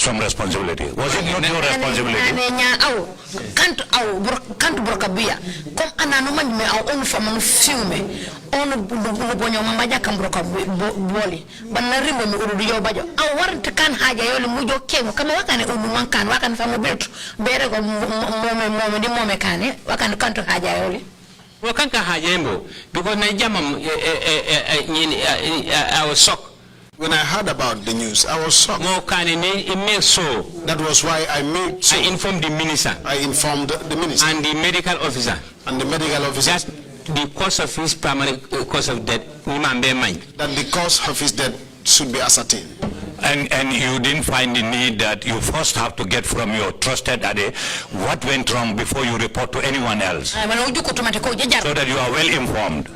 some responsibility? Was it not your responsibility? Can't brokabia. Come ananoman me our own from filme. On bonyo mamaja can brokaboli. But Narimo Urudio Bajo. I want to can hide a mujo came. Come on, one can work and from a bed. Better go momekane. What can come to hide? Well, can't hajembo because Najamam I was shocked. When I heard about the news, I was shocked. That was why I made so. I informed the minister. I informed the minister. And the medical officer. And the medical officer. That the cause of his primary cause of death, that the cause of his death should be ascertained. And you didn't find the need that you first have to get from your trusted ade what went wrong before you report to anyone else, so that you are well informed.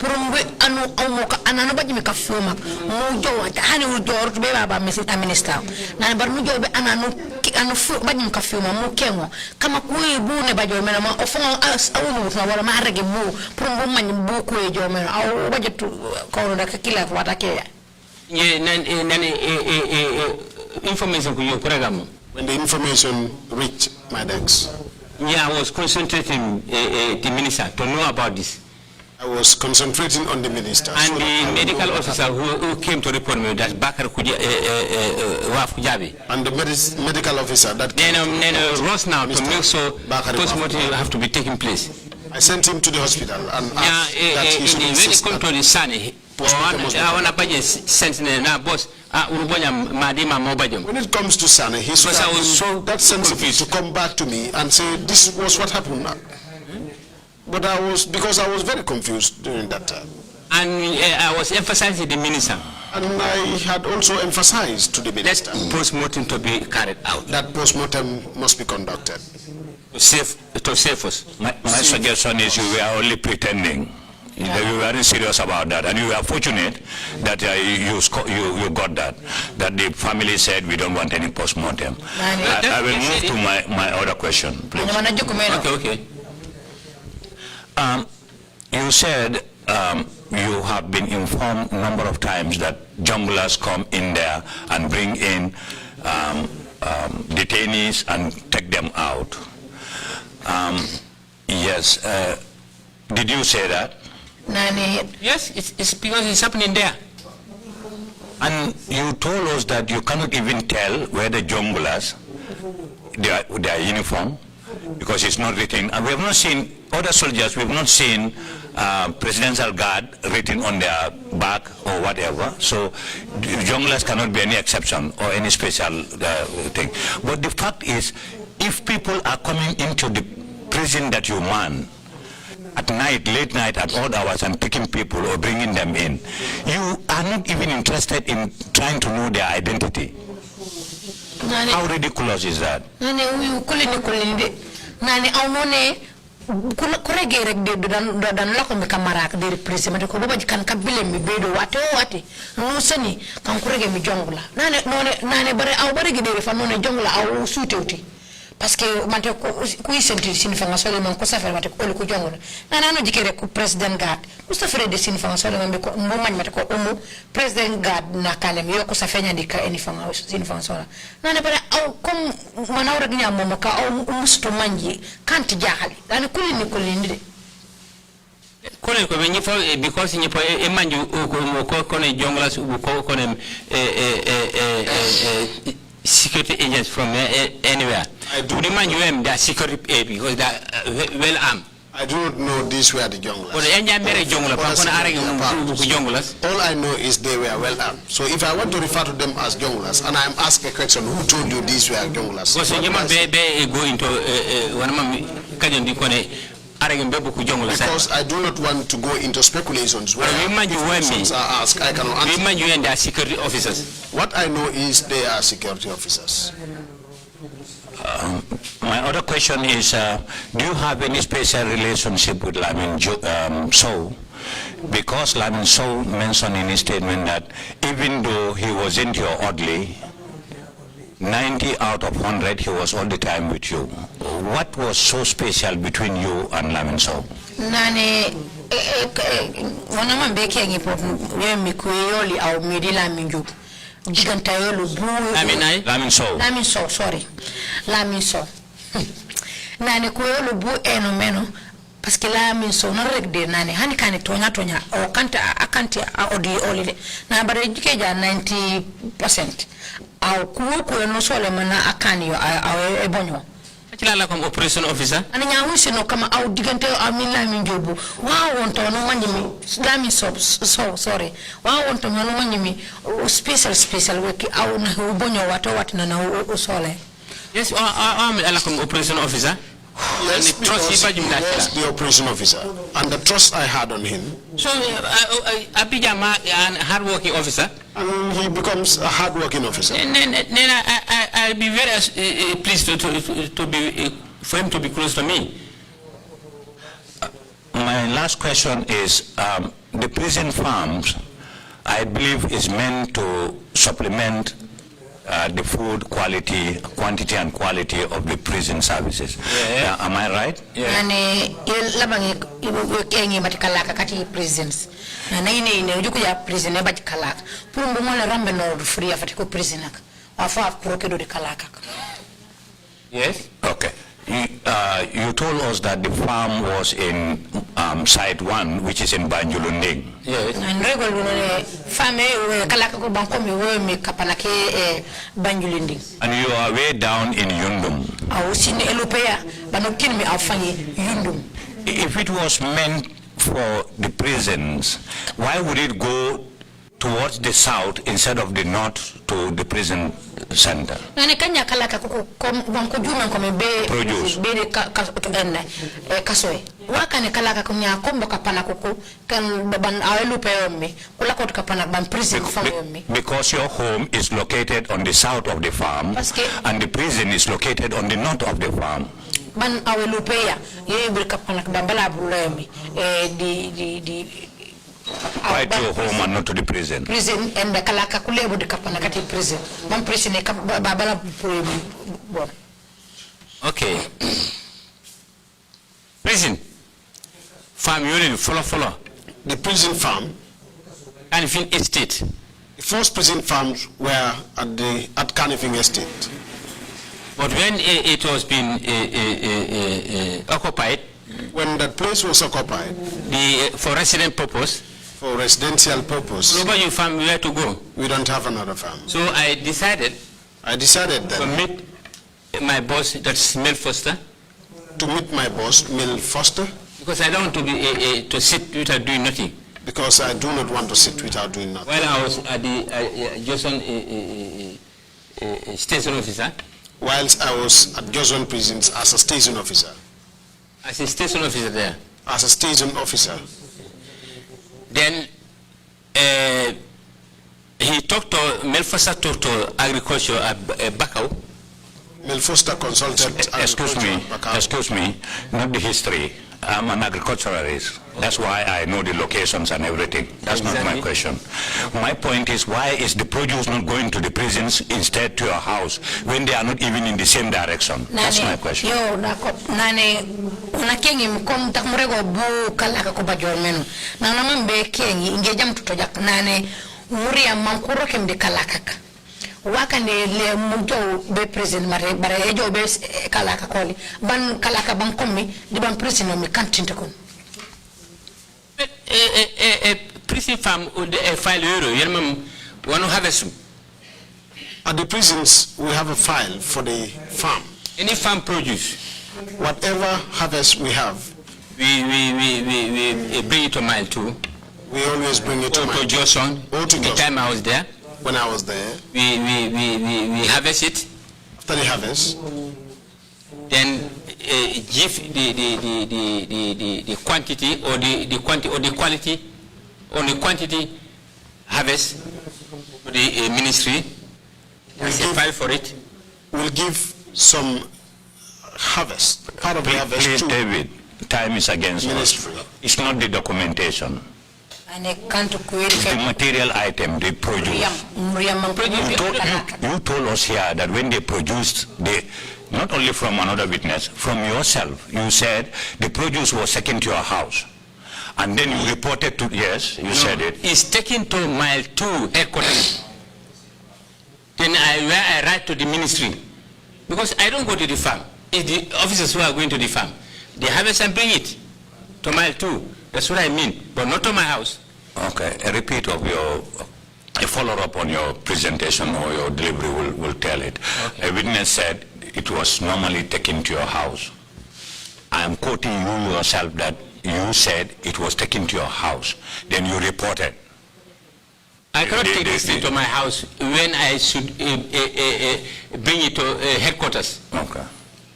Information when the information reached my desk, I was concentrating the minister to know about this. I was concentrating on the minister. And so the medical officer who came to report me, that's Bakar Wafujabi. And the medical officer that came to rush now to make sure postmortem have to be taking place. I sent him to the hospital and asked that he should insist that when it comes to Sane, he should have been so that sensitive to come back to me and say this was what happened. But because I was very confused during that time. And I was emphasizing the minister. And I had also emphasized to the minister that postmortem to be carried out. That postmortem must be conducted. To save us. My suggestion is you were only pretending. You weren't serious about that, and you were fortunate that you got that. That the family said we don't want any postmortem. I will move to my other question, please. Okay. You said you have been informed a number of times that junglers come in there and bring in detainees and take them out. Yes. Did you say that? Yes, it's because it's happening there. And you told us that you cannot even tell where the junglers, their uniform, because it's not written. And we have not seen other soldiers, we have not seen presidential guard written on their back or whatever. So junglers cannot be any exception or any special thing. But the fact is, if people are coming into the prison that you man, at night, late night, at odd hours, and picking people or bringing them in, you are not even interested in trying to know their identity. How ridiculous is that? Parce que mante ku isenti sinifanga sole man ko safere mate ko ko jongola nana no jikere ku president guard ku safere de sinifanga sole man ko mo man mate ko umu president guard na kalem yo ko safenya ndika enifanga sinifanga sole nana bare aw comme manawra gnya mo ka aw musto manji kanti jaxale dani kulini de kone ko be nyifo because nyifo e manju ko kone jongola ko kone security agents from anywhere. I do remind you them that security because they are well armed. I do not know these were the junglers. All I know is they were well armed. So if I want to refer to them as junglers and I'm asked a question, who told you these were junglers? Because I do not want to go into speculations. Where questions are asked, I cannot answer. They are security officers. What I know is they are security officers. My other question is, do you have any special relationship with Lamin Sow? Because Lamin Sow mentioned in his statement that even though he wasn't your orderly, 90 out of 100 he was all the time with you. What was so special between you and Lamin Sow? Nane wana mambeke ngipo yemi kuyoli au midila minju digantayolu bu Lamin Sow sorry Lamin Sow nane ko yolu bu eno meno parce que Lamin Sow na rek de nane hani kane tonya o kanta akanti a odi olide na bare jike ja 90% aw ko no sole mana akani yo aw e bonyo la comme operation officer ana nya wisi no kama aw digante amin Lamin jobu wa wonto no manjimi Lamin Sow sorry wa wonto no manjimi special work aw na bonyo wato watina na o sole. Yes, I'm comme operation officer. Yes, was the operation officer, and the trust I had on him. So, Abijama and hard-working officer. And he becomes a hard-working officer. Then I'll be very pleased to be for him to be close to me. My last question is, the prison farms, I believe, is meant to supplement the food quality, quantity and quality of the prison services. Yeah. Am I right? Yeah. And labangi kengi batikalaka kati prisons. Na ine ujuku ya prison ne batikalaka. Puru mwana rambe no free afati ko prisonaka. Wafa kuroke do dikalaka. Yes. Okay. You told us that the farm was in Site 1, which is in Banjulunding. Yes. And regularly, farm kalaka ko bankomi we me kapalake Banjulunding. And you are way down in Yundum. Aw sini elopea banokin mi afanye Yundum. If it was meant for the prisons, why would it go towards the south instead of the north to the prison center? Nane kanya kalaka ko banko juma ko me be produce be de kasoe waka ne kalaka ko nya kombo kapana ko kan ban awelu peyomme kula ko kapana ban prison famomme because your home is located on the south of the farm and the prison is located on the north of the farm. Ban awelu peya ye be kapana bambala bulemi di why to your home and not to the prison? Prison and the kalaka kulebo de kapana kati prison. Ban prison e babala bon. Okay. Prison farm unit follow. The prison farm and estate. The first prison farms were at Canifing Estate. But when it was being occupied, when that place was occupied, for resident purpose, for residential purpose, nobody you found where to go. We don't have another farm. So I decided then to meet my boss, that's Mel Foster. To meet my boss, Mel Foster. Because I don't want to be to sit without doing nothing. Because I do not want to sit without doing nothing. While I was at the Johnson station officer. Whilst I was at Johnson prisons as a station officer. As a station officer there. As a station officer. Then he talked to Mel Foster, talked to agriculture at Bakau. Mel Foster consulted. Excuse me, not the history. I'm an agriculturalist. That's why I know the locations and everything. That's not my question. My point is, why is the produce not going to the prisons instead to your house when they are not even in the same direction? That's my question. Yo, nane unakengi mkom takmurego bu kalaka ko bajor menu. Na namambe kengi ingejam tutojak nane muri ya mankuro kemde kalaka ka. Waka ne le mujo be president bare ejo be kalaka koli ban kalaka ban komi di ban president mi kantinta kon. Prison farm file euro yelmam wanu harvest. At the prisons we have a file for the farm. Any farm produce, whatever harvest we have, we bring it to mile 2. We always bring it to mile 2. Johnson. The time I was there. When I was there, we harvest it. After the harvest, then give the quantity or the quantity harvest to the ministry. File for it. We'll give some harvest, part of the harvest. Please, David, time is against ministry. It's not the documentation. The material item they produce. You told us here that when they produced, not only from another witness, from yourself, you said the produce was taken to your house. And then you reported to, yes, you said it. It's taken to mile 2 headquarters. then where I write to the ministry. Because I don't go to the farm. It's the officers who are going to the farm. They harvest and bring it to mile 2. That's what I mean, but not to my house. Okay, a repeat of a follow-up on your presentation or your delivery will tell it. Okay. A witness said it was normally taken to your house. I am quoting you yourself that you said it was taken to your house. Then you reported. I cannot take this thing to my house when I should bring it to headquarters. Okay.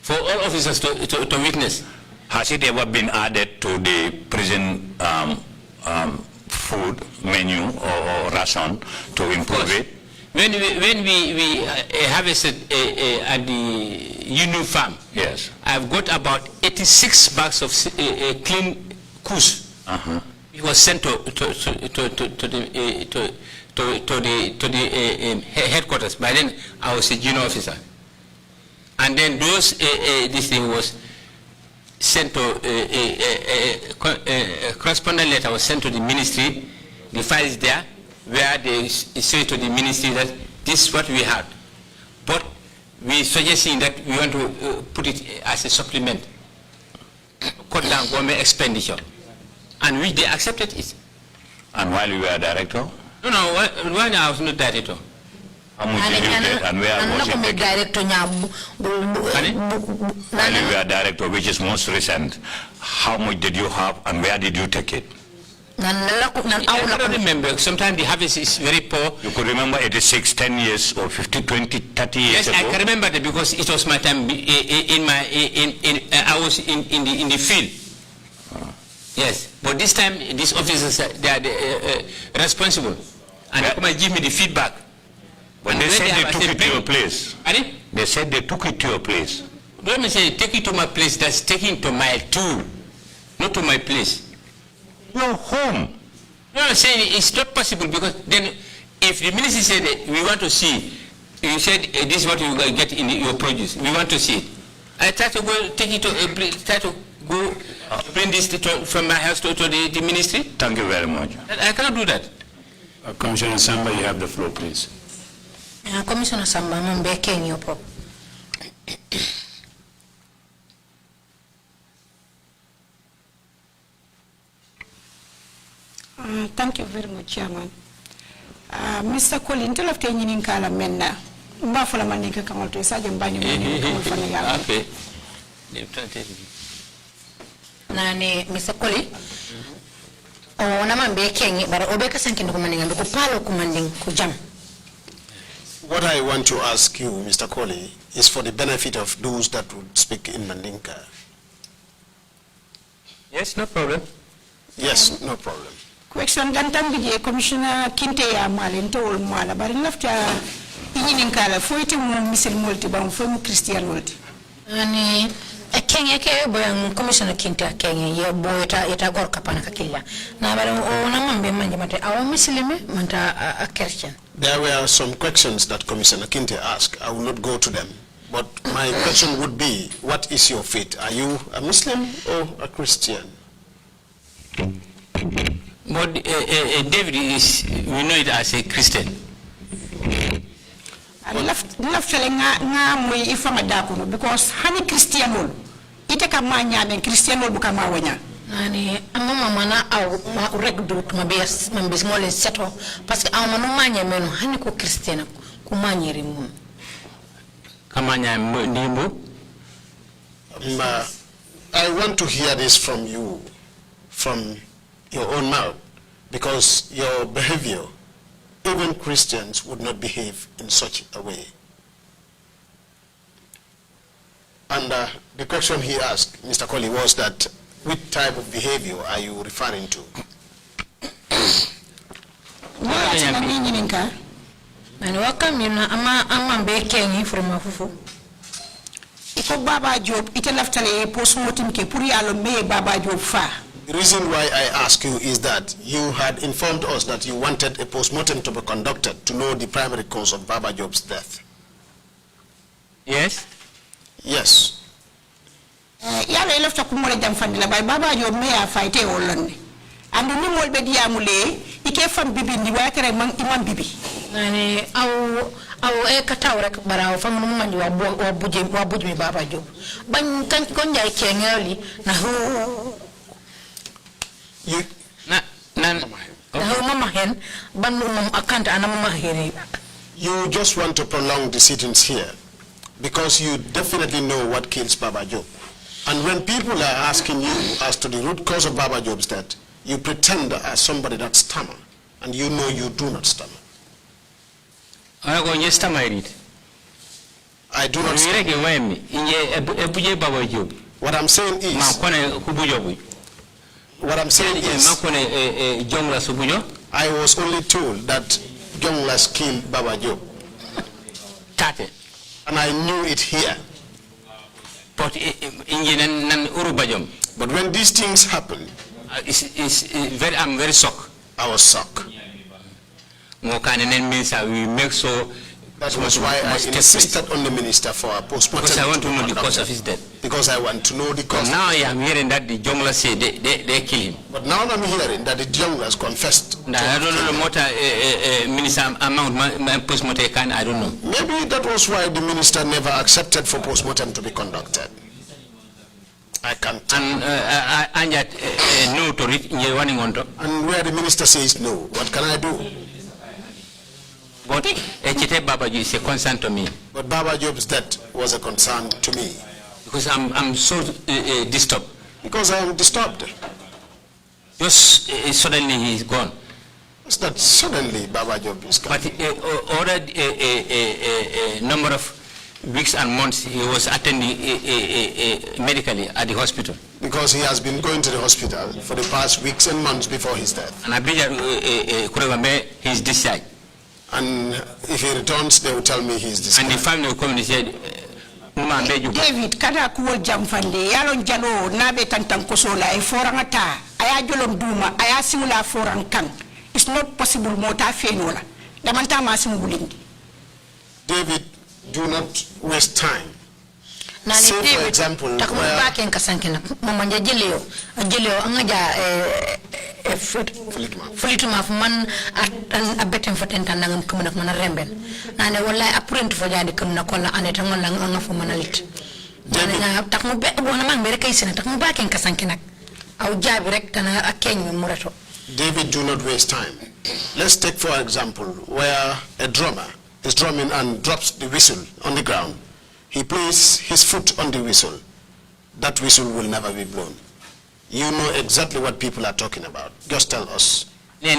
For all officers to witness. Has it ever been added to the prison food menu or ration to improve it? When we harvested at the Union Farm, yes, I've got about 86 bags of clean kus. It was sent to the headquarters. By then, I was a junior officer, and then those this thing was sent to a correspondent letter was sent to the ministry. The file is there, where they say to the ministry that this is what we had, but we suggesting that we want to put it as a supplement, cut down government expenditure, and which they accepted it. And while you were director? No, when I was not director. How much did you get and where was it taken? While you were director, which is most recent, how much did you have and where did you take it? I don't remember. Sometimes the harvest is very poor. You could remember 86, 10 years or 50, 20, 30 years yes, ago? I can remember that because it was my time I was in the field. Yes, but this time these officers, they are responsible and they come and give me the feedback. But they said they took it to your place. Pardon? They said they took it to your place. Don't say take it to my place, that's taking to mile 2, not to my place. Your home. No, I'm saying it's not possible because then if the minister said we want to see, you said this is what you get in your produce, we want to see it. I try to go take it to, try to go bring this from my house to the ministry. Thank you very much. I cannot do that. Commissioner Samba, you have the floor, please. Commissioner Samba, I'm begging you, Pop. Thank you very much, Chairman. Mr. Coley, until I've taken in Kala Menda, Buffalo Manika Kamal to Sergeant Bany. Okay. Nani, Mr. Coley? Oh, Naman begging, but Obeka Sankin commanding and Kupalo commanding Kujam. What I want to ask you, Mr. Coley, is for the benefit of those that would speak in Mandinka. Yes, no problem. Yes, no problem. Question Gantam Bije, Commissioner Kinte Malin told Mala, but in left in Kala, 40 missile multi-bound from Christian multi. And a Kenya Kaya, Commissioner Kinta Kenya, your boy, Yeta Gorka Panakilla. Now, Naman be Manjamate, our Muslim, Manta a Christian. There were some questions that Commissioner Kinte asked. I will not go to them. But my question would be, what is your faith? Are you a Muslim or a Christian? But David is, we know it as a Christian. I left telling Nam if I'm a Dakuno because honey Christian, it a mania and Christian will become our winner. Ani amama mana au regdu mabes mambismole seto parce que amama no manya meno hani ko Christian ku manyeri mum. Kamanya ndimbo. I want to hear this from you, from your own mouth, because your behavior, even Christians would not behave in such a way. And the question he asked, Mr. Coley, was that which type of behavior are you referring to? And welcome you ama bekenyi from afufu. Iko Baba Job ite laftale postmortem ke puri alo me Baba Job fa. The reason why I ask you is that you had informed us that you wanted a postmortem to be conducted to know the primary cause of Baba Job's death. Yes? Yes. Yalo lafta kumole jam fandila bay Baba Job me a faite wolonde. Andu ni molbe diamule ike fam bibi ndi wa tere man imam bibi. Nani au kataw rek baraw fam nu manji wa bujmi Baba Job ban kan ko njay kengeli na You mama hen ban mom akanta ana mama heri. You just want to prolong the sittings here because you definitely know what kills Baba Job. And when people are asking you as to the root cause of Baba Job's death, you pretend as somebody that stammer, and you know you do not stammer. I do not stammer. What I'm saying is, I was only told that Jonglas killed Baba Job. And I knew it here. But when these things happen, I'm very shocked. I was shocked. That was why I insisted on the minister for a postmortem. Because I want to know the cause of his death. Because I want to know the cause. Now I am hearing that the Jonglas say they kill him. But now I'm hearing that the Jonglas confessed. I don't know what minister amount postmortem can. I don't know. Maybe that was why the minister never accepted for postmortem to be conducted. I can't tell. And yet no to read and where the minister says no, what can I do? But Baba Job is a concern to me. But Baba Job's death was a concern to me. Because I'm so disturbed. Because I am disturbed. Just suddenly he's gone. It's not suddenly Baba Job is gone. But already a number of weeks and months he was attending medically at the hospital. Because he has been going to the hospital for the past weeks and months before his death. And I believe he's discharged. And if he returns, they will tell me he's discharged. And the family will come and say, David, kada kuwo jamfande yalon jalo nabe tantan kosola e forangata aya jolom duma aya simula forang kan. It's not possible mota fenola. Damanta masimu bulindi. David, do not waste time. Say for example, fulituma man a betem fotenta nangam kumna mana remben nane wallahi apprenti fo jandi kumna kolla aneta ngol nga fo manalit nane tak mo be bona man be kay sene tak mo baken kasanki nak aw jabi rek tana akeng murato. David, do not waste time. Let's take for example where a drummer is drumming and drops the whistle on the ground. He places his foot on the whistle. That whistle will never be blown. You know exactly what people are talking about. Just tell us. But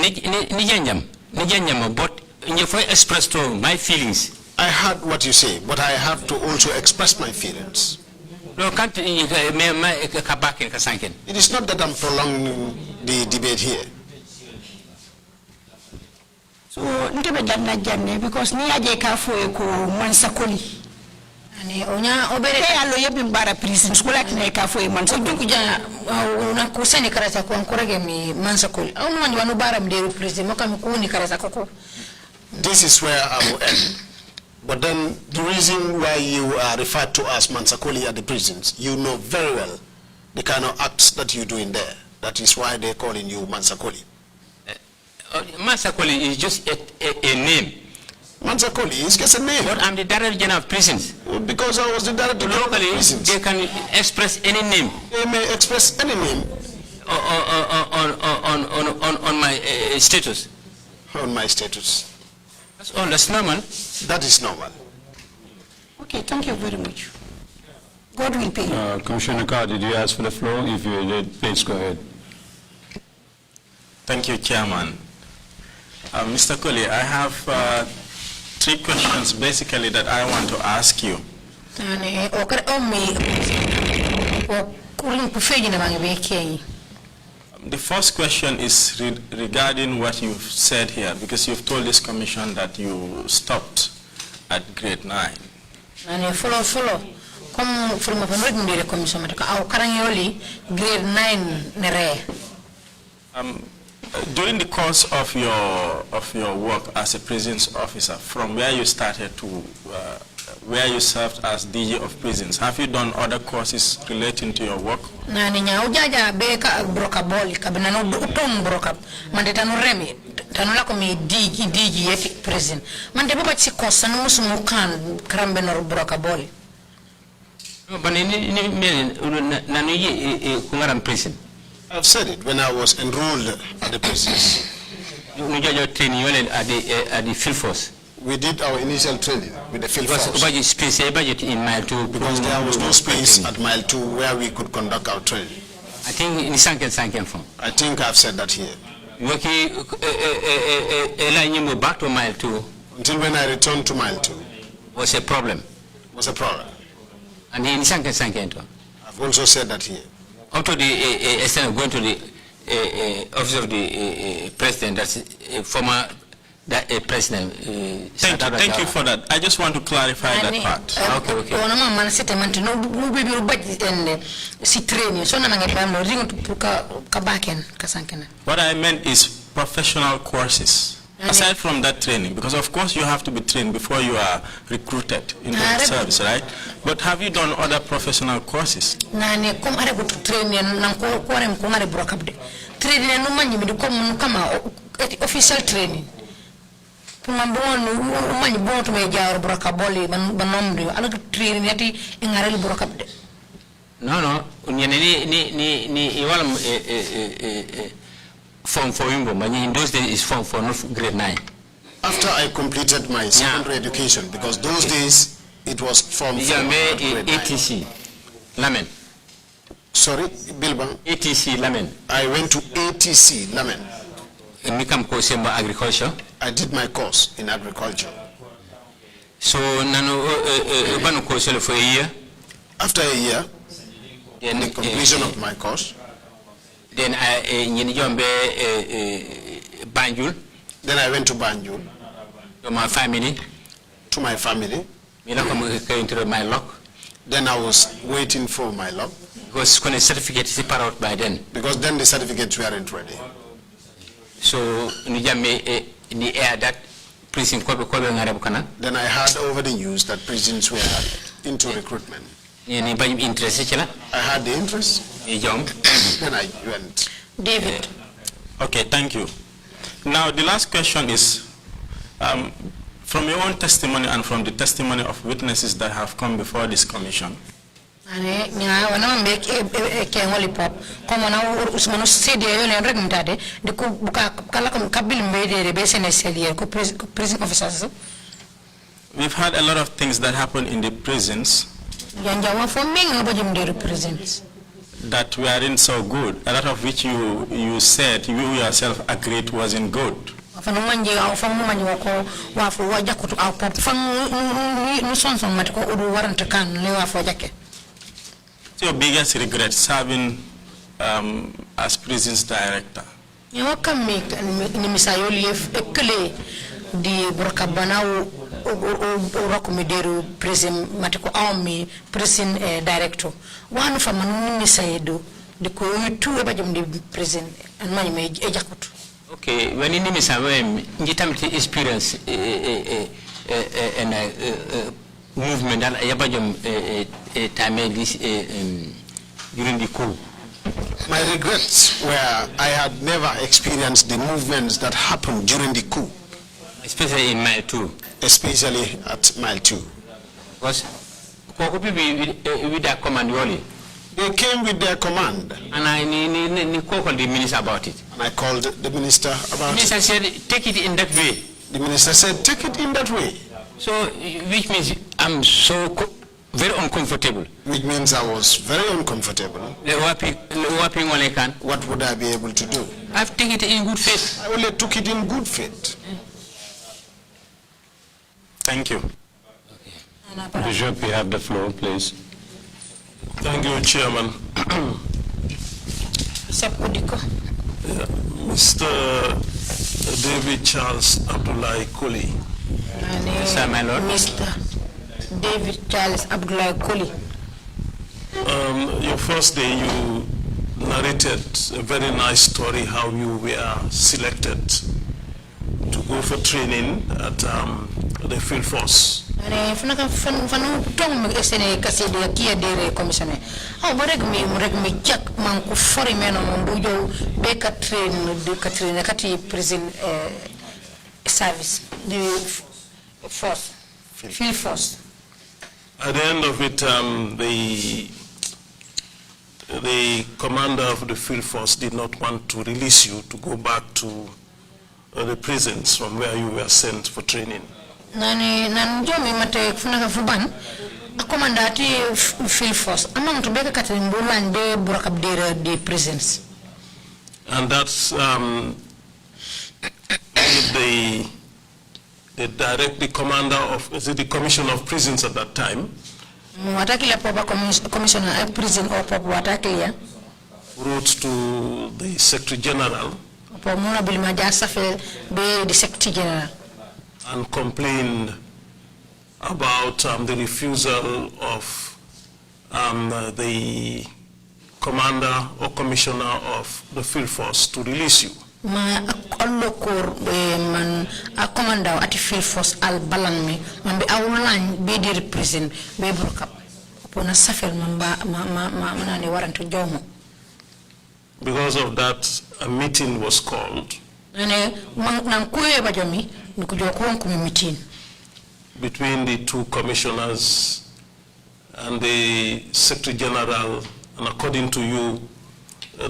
if I express to my feelings. I heard what you say, but I have to also express my feelings. It is not that I'm prolonging the debate here. So, because ni aje ka fo ko mansa Coley. Onya obere alo yebim bara prison school kine ka fo mansa kuja una kusani karasa ko ankorage mi mansa Coley. Au mwanyi wanu bara mderu prison moka mkuni karasa koko. This is where I will end. But then the reason why you are referred to as Mansa Coley at the prisons, you know very well the kind of acts that you do in there. That is why they're calling you Mansa Coley. Mansa Coley is just a name. Mansa Coley is just a name. But I'm the Director General of Prisons. Because I was the Director General of Prisons. Locally, they can express any name. They may express any name. On my status. On my status. That's all. That's normal. That is normal. Okay, thank you very much. God will pay you. Commissioner Carr, did you ask for the floor? If you did, please go ahead. Thank you, Chairman. Mr. Coley, I have 3 questions basically that I want to ask you. The first question is regarding what you've said here, because you've told this commission that you stopped at grade 9. During the course of your work as a prisons officer, from where you started to where you served as DG of prisons, have you done other courses relating to your work? Tanula ko mi digi yeti president. Man de baba ci kosa no musumu kan krambe no broka bol. But prison. I've said it when I was enrolled at the prison. Training at the field force. We did our initial training with the field force. Budget in mile 2 because there was no space at mile 2 where we could conduct our training. I think in Sanken from. I think I've said that here. Back to mile 2. Until when I returned to mile 2. Was a problem. Was a problem. And in Sanken. I've also said that here. Up to the extent of going to the office of the president, that's former president. Thank you for that. I just want to clarify that part. Okay. What I meant is professional courses. Aside from that training, because of course you have to be trained before you are recruited into the service, right? But have you done other professional courses? Official training. No, form for him, in those days is form for grade 9. After I completed my secondary education, because those days it was form for grade 9. ATC, Lamen. Sorry, Bilbao? ATC, Lamen. I went to ATC, Lamen. Agriculture. I did my course in agriculture. So, nano course for a year. After a year, the completion of my course. Then I Banjul. Then I went to Banjul. To my family. To my family. Into my lock. Then I was waiting for my lock. Because when the certificate is out by then. Because then the certificates weren't ready. So in the air that prison. Then I heard over the news that prisons were into recruitment. I had the interest. Then I went. David. Okay, thank you. Now the last question is, from your own testimony and from the testimony of witnesses that have come before this commission, we've had a lot of things that happen in the prisons that weren't so good, a lot of which you said, you yourself agreed wasn't good. Your biggest regret serving as prisons director? Di Burkabana Rokumideru prison Matiko Army prison director. One from Misaedo, the two abajum the prison and money made ejakut. Okay, when in Misawe, you experience and movement that Yabajum time this during the coup. My regrets were I had never experienced the movements that happened during the coup. Especially in mile 2. Especially at mile 2. Because with their command only. They came with their command. And I called the minister about it. And I called the minister about it. The minister said, take it in that way. The minister said, take it in that way. So, which means I'm so very uncomfortable. Which means I was very uncomfortable. What would I be able to do? I've taken it in good faith. I only took it in good faith. Thank you. Bishop, you have the floor, please. Thank you, Chairman. Mr. David Charles Abdullahi Coley. Sir, my Lord. Mr. David Charles Abdullahi Coley. Your first day, you narrated a very nice story how you were selected to go for training at the field force. ane funaka fanu tong esene kasi de kia dere commissioner aw bo rek mi jak man ko fori meno mo jo be Catherine kati president service the force field force. At the end of it, the commander of the field force did not want to release you to go back to the prisons from where you were sent for training. Nani jomi mate funaka fuban a commander ati field force among to be Catherine bulan de burakab de prisons. And that's the commander of, is it the commissioner of prisons at that time? Watakila papa commissioner of prison or papa watakila wrote to the secretary general the secretary general and complained about the refusal of the commander or commissioner of the field force to release you. Ma allokor man a commander at field force al balan me man be awlan be di represent be burkap pona safel man ba ma ne waranto jomo. Because of that, a meeting was called between the two commissioners and the secretary general, and according to you,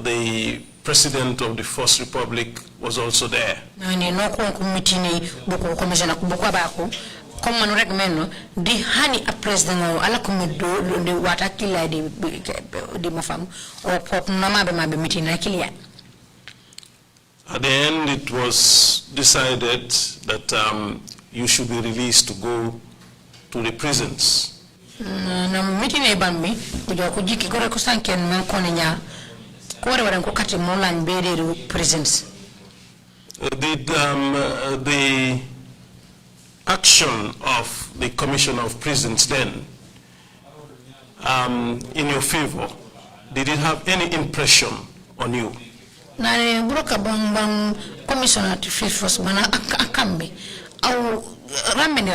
the President of the First Republic was also there. Di hani a president ala kumedo de watakila di mafam o pop namabe mabe meeting na kilia. At the end, it was decided that you should be released to go to the prisons. Na meeting e bambi kujo kujiki kore kusanken men konenya kore waran ko kati molan bede prisons. The action of the Commissioner of Prisons then, in your favor, did it have any impression on you? Nane broka bang commissioner to field force bana akambi au ramben.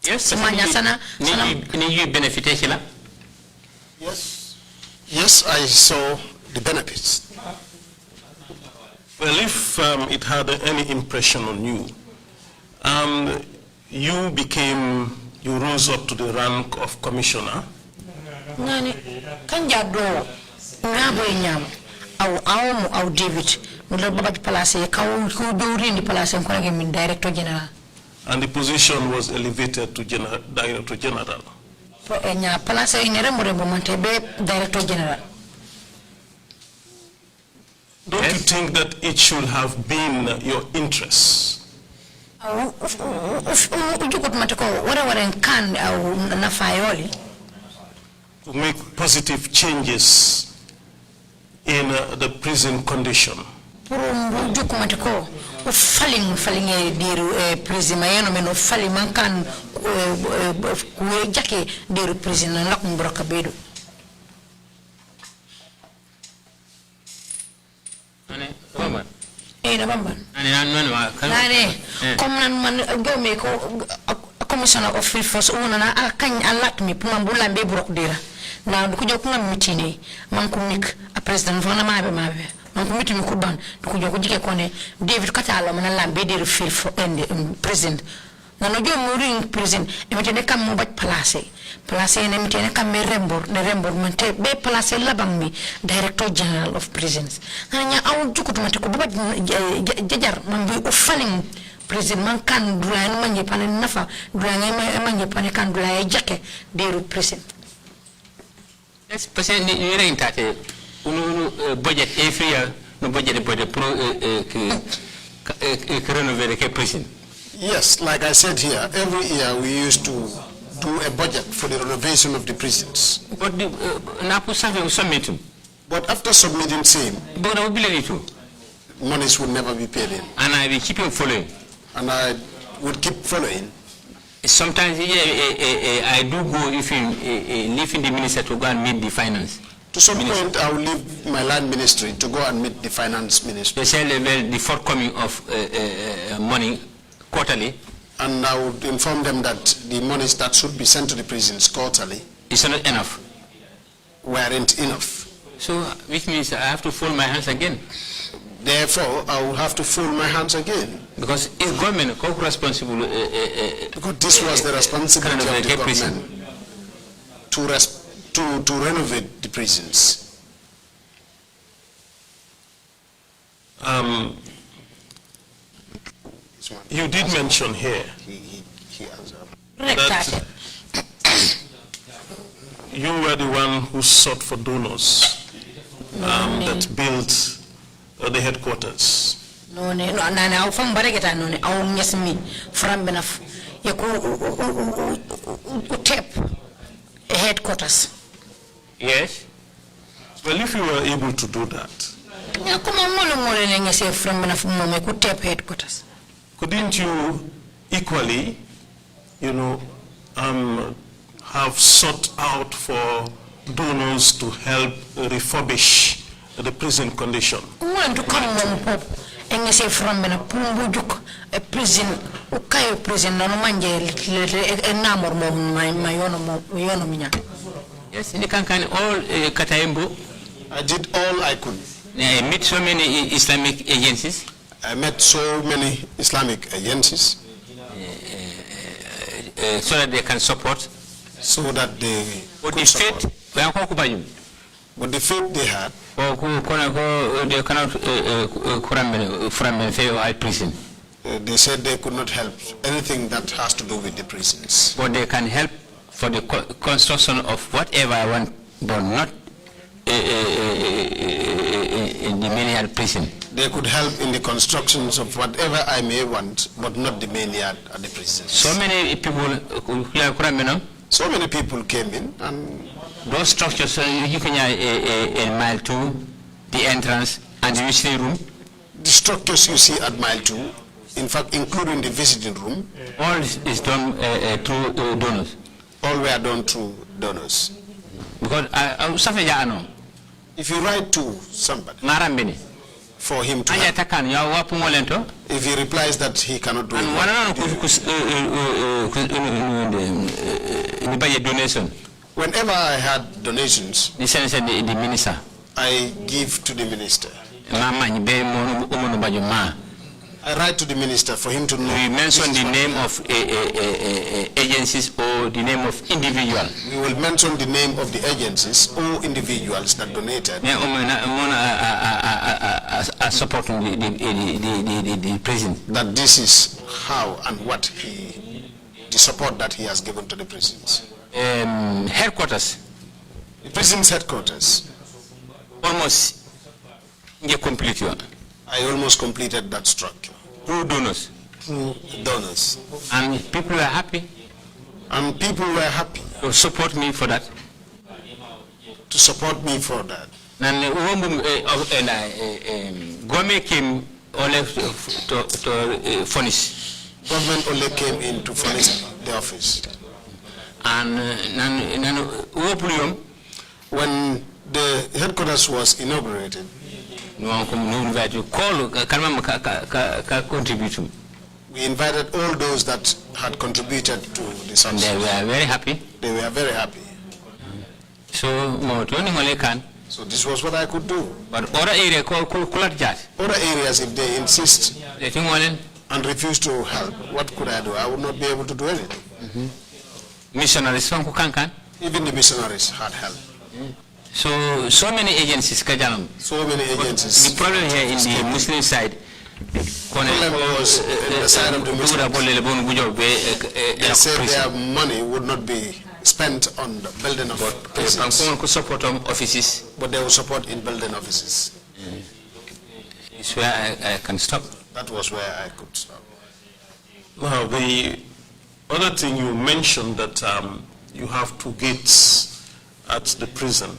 Yes, Ni you benefited. Yes, I saw the benefits. Well, if it had any impression on you, you rose up to the rank of commissioner. Nani kanja do ngabo nyam au David mulo baba palace ka ko do rini palace ko ngi min director general. And the position was elevated to director general. Nya palace inere mo rembo monte be director general. Don't you think that it should have been your interest to make positive changes in the prison condition? Commissioner of Field Force una alkany alat mi puma mbula mbe brok dira na kujo kuna mitini mankumik a president vona mabe mankumiti mi kuban kujo kujike kone David Katalo mana lambe dira field for president na no jo muri president emetene kam mo baj place ne emetene kam me rembor mante be place labam mi director general of prisons na nya awu jukutu mate ko baj jajar man bi o faling president man kan dulan manje pane nafa dulan manje pane kan dulan jake deru president. Yes, president ni rentate unu budget every year no budget pro renover ke president. Yes, like I said here, every year we used to do a budget for the renovation of the prisons. But But after submitting same, monies would never be paid in. And I will keep following. And I would keep following. Sometimes I do go if leaving the minister to go and meet the finance. To some point, I will leave my land ministry to go and meet the finance ministry. Especially the forthcoming of money quarterly. And I would inform them that the monies that should be sent to the prisons quarterly is not enough. weren't enough. So, which means I have to fold my hands again. Therefore, I will have to fold my hands again. Because if government is responsible, Because this was the responsibility of the government to renovate the prisons. You did mention here He answered. that you were the one who sought for donors that built the headquarters. No, au fang baregeta no ne au nyesmi from benaf tape headquarters. yes. Well, if you were able to do that, Ya kuma mole ne ngese from benaf mo me ku tape headquarters. couldn't you equally, have sought out for donors to help refurbish the prison condition? Mo to come mom pop ngese from benaf pumbu juk a prison ukayo prison no manje namor mom mayono minya. Yes, in the Kankan, all Kataimbo. I did all I could. Meet so many Islamic agencies. I met so many Islamic agencies So that they can support. so that they But could the support. faith, But the faith they had, they cannot prison. they said they could not help anything that has to do with the prisons. But they can help for the construction of whatever I want, but not in the main prison. They could help in the constructions of whatever I may want, but not the main yard at the prisons. So many people, So many people came in, and those structures, you can in mile 2, the entrance and the visiting room, the structures you see at mile 2, in fact, including the visiting room, all is done through donors. all were done through donors. Because If you write to somebody for him to help, if he replies that he cannot do it, whenever I had donations, the minister. I give to the minister. I write to the minister for him to know. We mention the name of agencies or the name of individual. We will mention the name of the agencies or individuals that donated. Supporting the prison. That this is how and what the support that he has given to the prisons. Headquarters. The prison's headquarters. Almost complete. I almost completed that structure. Through donors. Through donors. And people were happy. And people were happy. To support me for that. To support me for that. And government came only to furnish. Government only came in to furnish the office. And when the headquarters was inaugurated, we invited all those that had contributed to the success. And they were very happy. They were very happy. So this was what I could do. But other areas, if they insist and refuse to help, what could I do? I would not be able to do anything. Missionaries, even the missionaries had help. So many agencies, so many agencies. The problem here in the Muslim side, the problem was in the side of the Muslims. They said their money would not be spent on the building of prisons, but they will support in building offices. It's where I can stop. That was where I could stop. Now, the other thing you mentioned that you have 2 gates at the prison.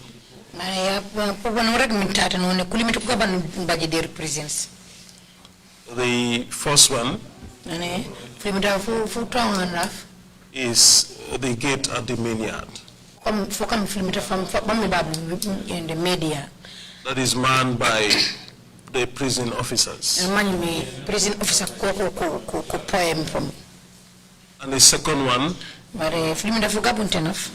The first one is the gate at the main yard. That is manned by the prison officers. And the second one Bare film da fuga buntenaf.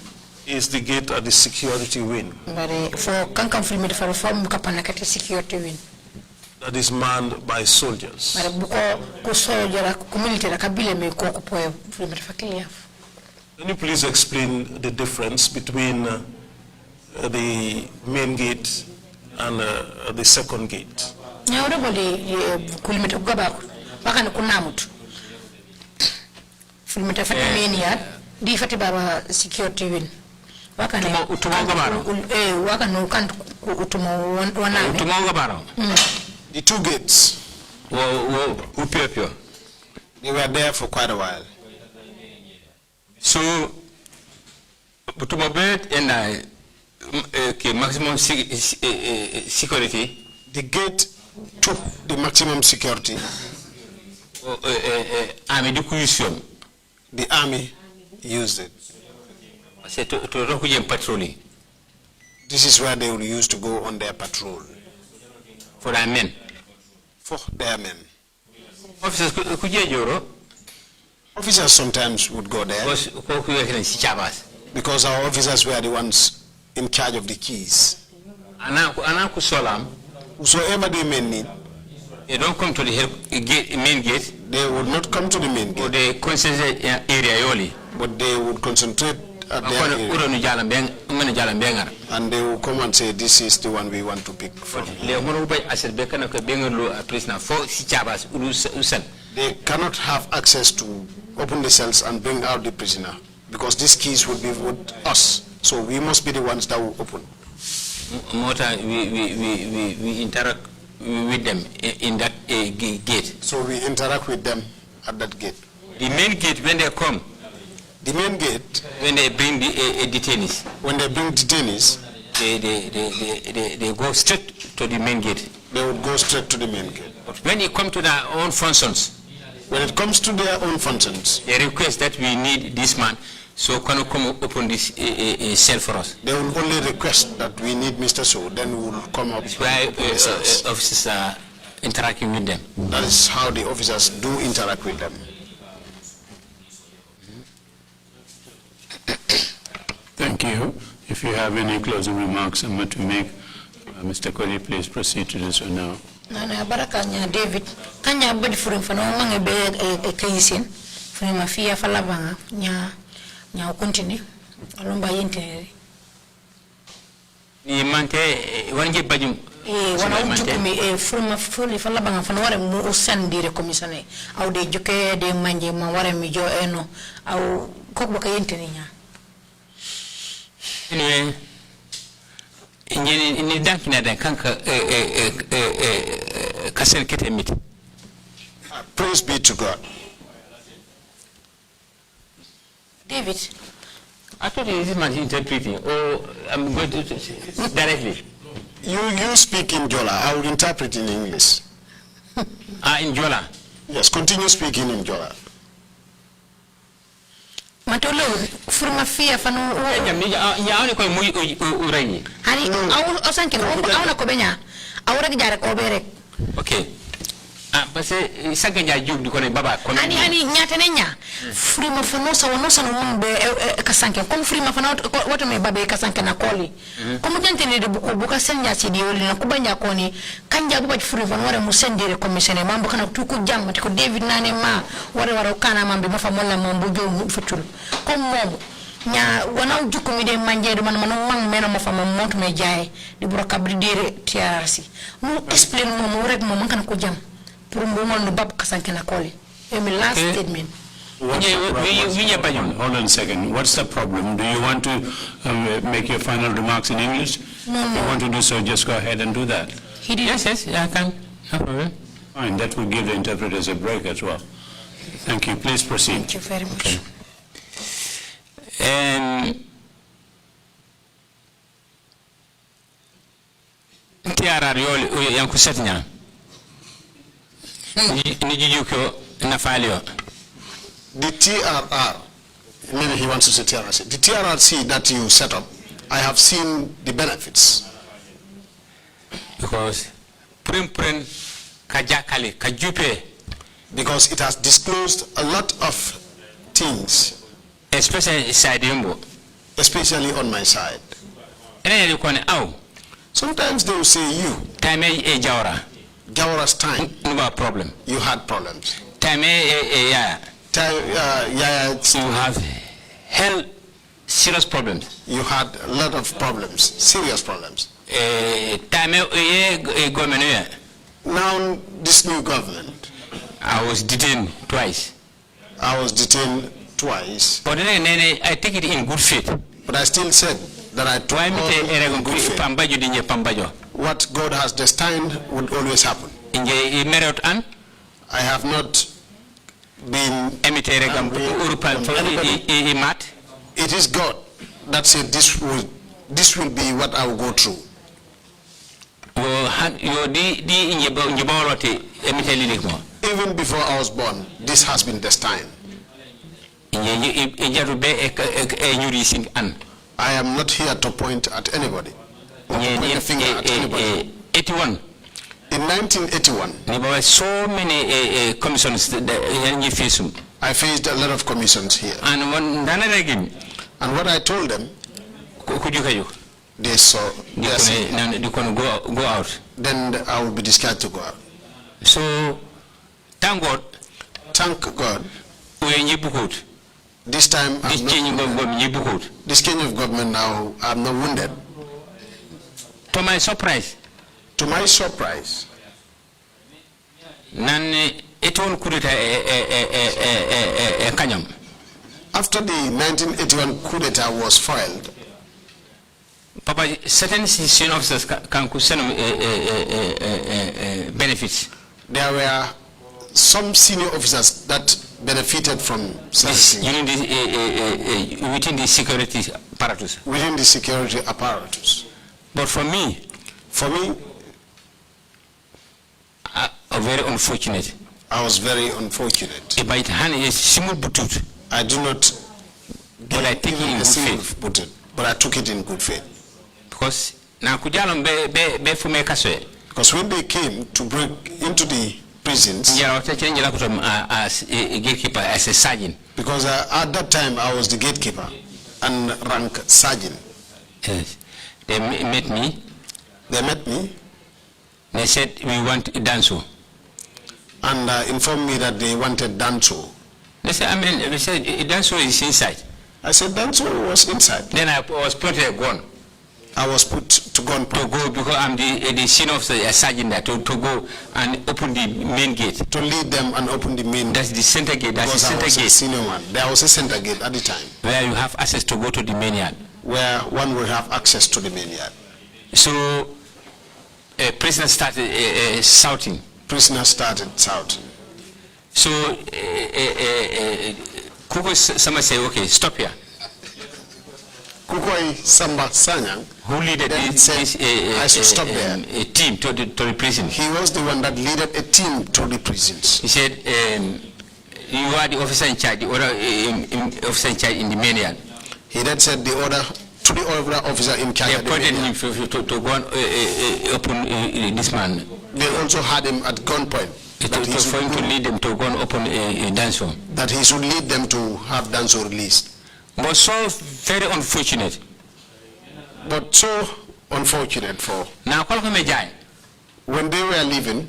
is the gate at the security wing. Bare for kankam film da reform kapana kati security win. That is manned by soldiers. Bare buko ku soldier ku military kabile me ko ko film da fakilia. Can you please explain the difference between the main gate and the second gate? Nyawdo bole kulimeta gaba baka kunamut. Film da fatimenia di fati baba security win. Waka ne utuma gabaro. Waka no kan utuma wana. Utuma gabaro. The two gates, Upio. they were there for quite a while. So, utuma bed and maximum security. The gate took the maximum security. The army used it. This is where they will use to go on their patrol. For their men. For their men. Officers Officers sometimes would go there because our officers were the ones in charge of the keys. Whosoever they may need, they don't come to the main gate. They would not come to the main gate. They concentrate area only. But they would concentrate at their area. And they will come and say, this is the one we want to pick from. They cannot have access to open the cells and bring out the prisoner because these keys would be with us. So we must be the ones that will open. We interact with them in that gate. So we interact with them at that gate. The main gate, when they come, the main gate, when they bring the detainees, when they bring detainees, they go straight to the main gate. They would go straight to the main gate. But when it comes to their own functions, when it comes to their own functions, they request that we need this man, so can you come open this cell for us? They will only request that we need Mr. So, then we will come up. That's why officers are interacting with them. That is how the officers do interact with them. Thank you. If you have any closing remarks to make, Mr. Coley, please proceed to do so now. Nana barakanya David kanya bed furin fana mange be kayisin furin mafia fala banga nya continue alomba yente ni mante wanje bajum wana utukumi furin mafuli fala banga fana ware mu usandire commissioner au de joke de manje ma ware mi jo eno au kokba ka yente ni nya anyway ni dankina da kanka kasel kete mit. Praise be to God. David, I thought this man interpreting, or I'm going to directly. You speak in Jola. I will interpret in English. In Jola. Yes, continue speaking in Jola. matolo furma fia fanu ya ko muy urani hani au osanke au ko benya awra gidare ko bere okay parce que saga ja jub di ko ne baba ko ani nyata nenya furma fanu sa wono sa no be kasanke comme furma fanu wato me babe kasanke na koli comme jante ne de buka senya ci di woli na ko banya ko ni kanja bu ba furma fanu wara mu sendire commissioner mambo kana tuku jamma ko David nane ma wara kana mambe ma fa molla mambo jo futul comme mom nya wana jukku mi de manje do man mang mena ma fa mom montu me jaay di buro kabri dire TRRC mu explain mom rek mom kan ko jam pour mo mon bab kasanke na koli e mi last statement. Hold on a second. What's the problem? Do you want to make your final remarks in English? No. If you want to do so, just go ahead and do that. He did. Yes, I can. No problem. Fine, that will give the interpreters a break as well. Thank you. Please proceed. Thank you very much. TRR yanku setnya ni jujuko na falio. The TRR, maybe he wants to say TRRC. The TRRC that you set up, I have seen the benefits. Because kajakali kajupe, because it has disclosed a lot of things, especially on my side. Sometimes they will say, you, Jawara's time, no problem. You had problems. You have hell serious problems. You had a lot of problems, serious problems. Now, this new government, I was detained twice. But I take it in good faith. But I still said that I took it in good faith. What God has destined would always happen. I have not been angry from anybody. It is God that said this will be what I will go through. Even before I was born, this has been destined. I am not here to point at anybody, or to point a finger at anybody. 81. In 1981, there were so many commissions I faced a lot of commissions here. And what I told them, they saw. You can go out. Then I will be discharged to go out. So, thank God. This time, this change of government now, I'm not wounded. To my surprise, after the 1981 coup d'etat was foiled, Papa, certain senior officers can send benefits. There were some senior officers that benefited from within the security apparatus. But for me, very unfortunate. I was very unfortunate. I do not. But I take it in good faith. But I took it in good faith. Because when they came to break into the prisons, as a gatekeeper, as a sergeant. Because at that time I was the gatekeeper and rank sergeant. Yes. They met me. They said, we want Danso. And informed me that they wanted Danso. They said, Danso is inside. I said, Danso was inside. Then I was put a gun. I was put to gun. To go, because I'm the senior officer, a sergeant there, to go and open the main gate. To lead them and open the main gate. That's the center gate. That's because the center gate. A senior one. There was a center gate at the time. Where you have access to go to the main yard. Where one will have access to the main yard. So, prisoners started shouting. So, Kuko Sama say, okay, stop here. Kukoi Samba Sanyang, who leaded this I should stop there. A team to the prison. He was the one that leaded a team to the prisons. He said, you are the officer in charge, the other officer in charge in the main yard. He then said the order to the other officer in charge. They appointed him to go and open this man. They also had him at gunpoint. For him to lead them to go and open a Danso. That he should lead them to have Danso released. But so very unfortunate. But so unfortunate for. Now, when they were leaving,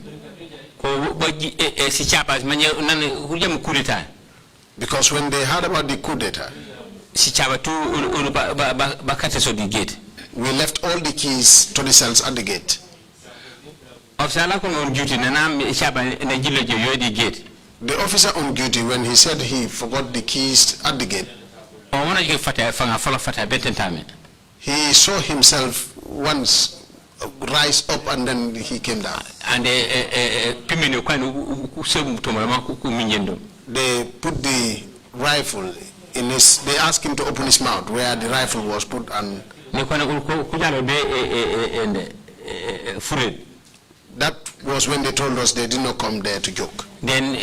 because when they heard about the coup d'etat, we left all the keys to the cells at the gate. The officer on duty, when he said he forgot the keys at the gate, he saw himself once rise up and then he came down. And they put the rifle in his, they asked him to open his mouth where the rifle was put, and that was when they told us they did not come there to joke. Then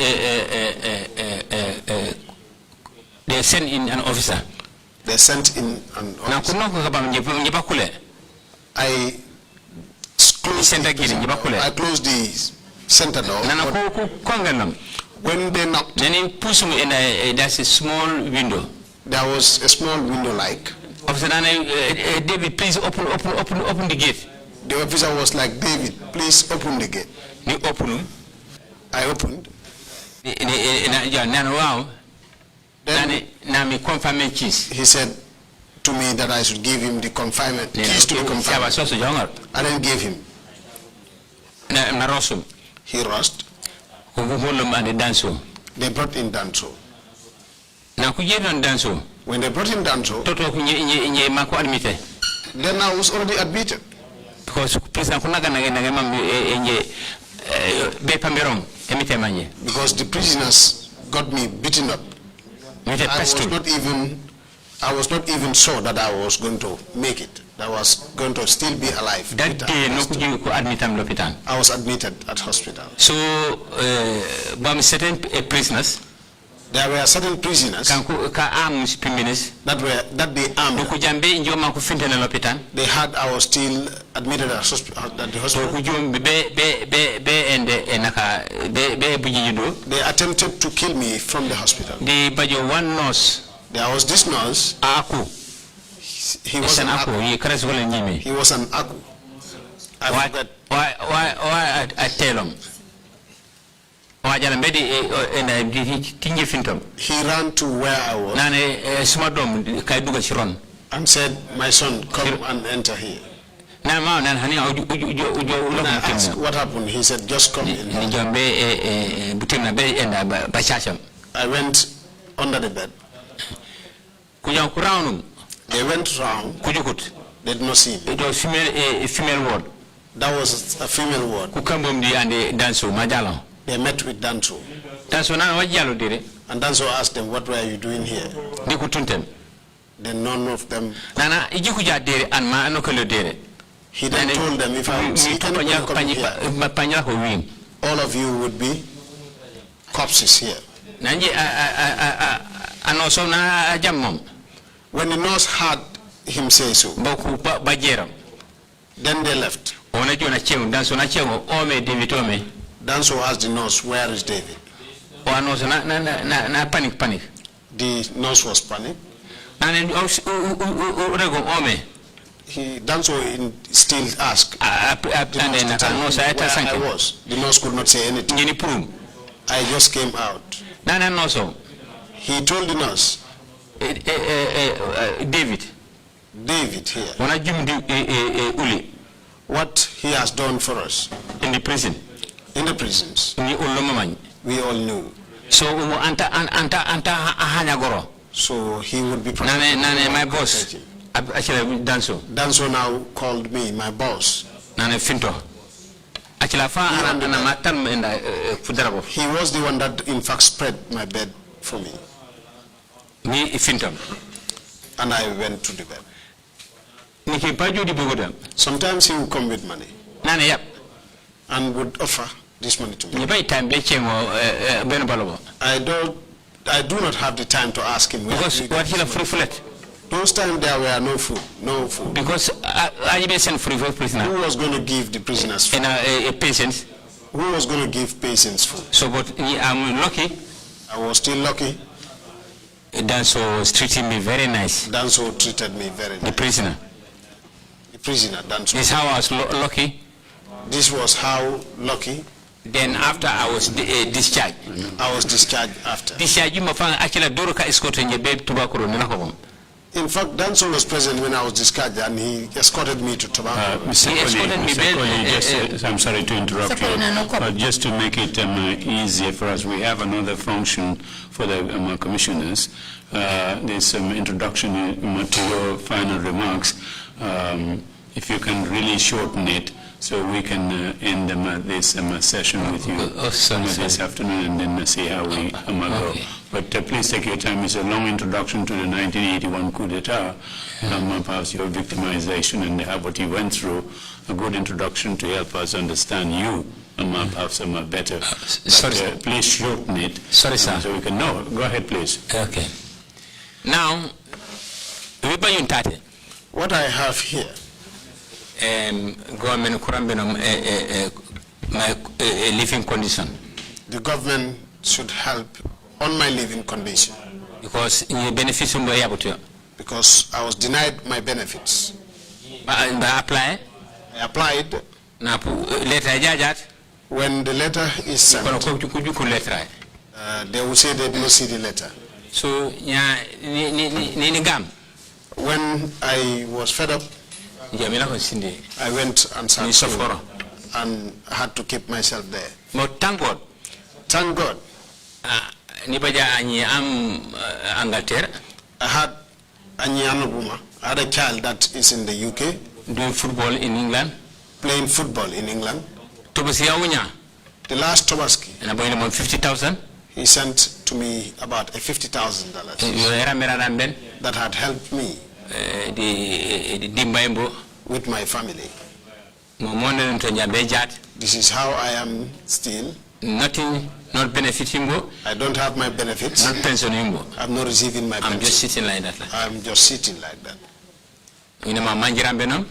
they sent in an officer. I closed the center door. When they knocked, then he pushed me in there's a small window. there was a small window like. Officer, David, please open the gate. The officer was like, David, please open the gate. He opened. I opened. Then he said to me that I should give him the confinement, keys to the confinement. I didn't give him. He rushed. They brought in Danso. When they brought in Danso, then I was already admitted. Because the prisoners got me beaten up. I was not even sure that I was going to make it. I was going to still be alive. That day, I was admitted at hospital. So, certain prisoners. There were certain prisoners that they armed. They had, I was still admitted at the hospital. They attempted to kill me from the hospital. One nurse. There was this nurse. He was an Aku. He was an Aku. Why I tell him? He ran to where I was and said, my son, come and enter here. I asked what happened. He said, just come in. I went under the bed. They went round. They did not see me. It was a female ward. That was a female ward. They met with Danso. And Danso asked them, what were you doing here? Then none of them. He then told them, if I see anyone coming here, all of you would be corpses here. When the nurse heard him say so, then they left. Danso asked the nurse, where is David? The nurse was panicked. Danso still asked where I was. The nurse could not say anything. I just came out. He told the nurse, David here, what he has done for us in the prison. In the prisons. We all knew. So he would be protected. My boss. Danso now called me my boss. He was the one that in fact spread my bed for me. And I went to the bed. Sometimes he would come with money and would offer this money to me. I do not have the time to ask him. Because those times there were no food. Because I sent free for prisoner. Who was going to give the prisoners food? Patients. Who was going to give patients food? So, but I'm lucky. I was still lucky. Danso was treating me very nice. Danso treated me very nice. The prisoner. The prisoner, Danso. This is how I was lucky. This was how lucky. Then after I was discharged. I was discharged after. Discharged, you actually Doroka escorted your babe to Bakuro. In fact, Danson was present when I was discharged, and he escorted me to Tobacco. Mr. Coley, I'm sorry to interrupt you, just to make it easier for us, we have another function for the commissioners. There's some introduction to your final remarks. If you can really shorten it, so we can end this session with you this afternoon, and then see how we go. But please take your time. It's a long introduction to the 1981 coup d'etat, perhaps your victimization and what you went through. A good introduction to help us understand you, perhaps better. Sorry, please shorten it. Sorry, sir. So we can know. Go ahead, please. Okay. Now, what I have here, government my living condition. The government should help on my living condition. Because you benefit from the Because I was denied my benefits. apply. I applied. Letter When the letter is sent, they will say they do not see the letter. So when I was fed up, I went and sat and had to keep myself there. But thank God. Thank God. I had a child that is in the UK. Doing football in England. Playing football in England. The last Tobaski. And about 50,000. He sent to me about $50,000 that had helped me with my family. This is how I am still. Nothing, not benefiting. I don't have my benefits. Not pension. I'm not receiving my benefits. I'm just sitting like that. I'm just sitting like that. That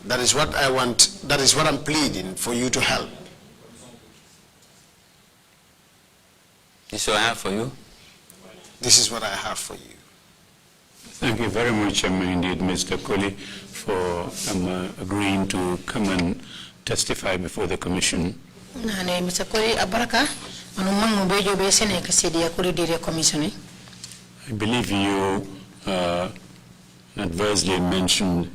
That is what I want. That is what I'm pleading for you to help. This is what I have for you. This is what I have for you. Thank you very much, indeed, Mr. Coley, for agreeing to come and testify before the Commission. Mr. Coley, abaraka, I believe you adversely mentioned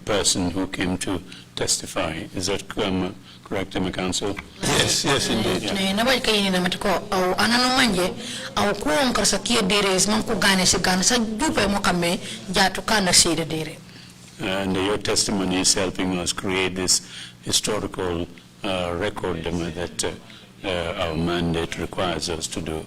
person who came to testify. Is that correct, my counsel? Yes, yes, indeed. And your testimony is helping us create this historical record that our mandate requires us to do.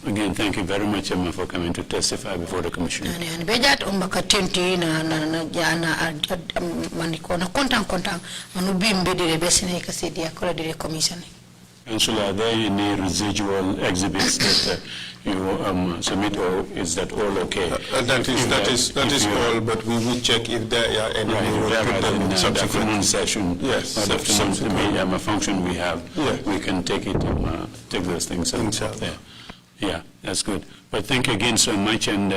Again, thank you very much, Emma, for coming to testify before the Commission. Councillor, are there any residual exhibits that you submit, or is that all okay? That is all, but we will check if there are any. Right, if there are in the afternoon session, yes, or the afternoon function we have, yes, we can take it, take those things up there. Yeah, that's good. But thank you again so much, and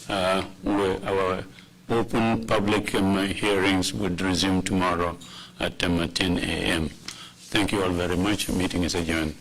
our open public hearings would resume tomorrow at 10 a.m. Thank you all very much. The meeting is adjourned.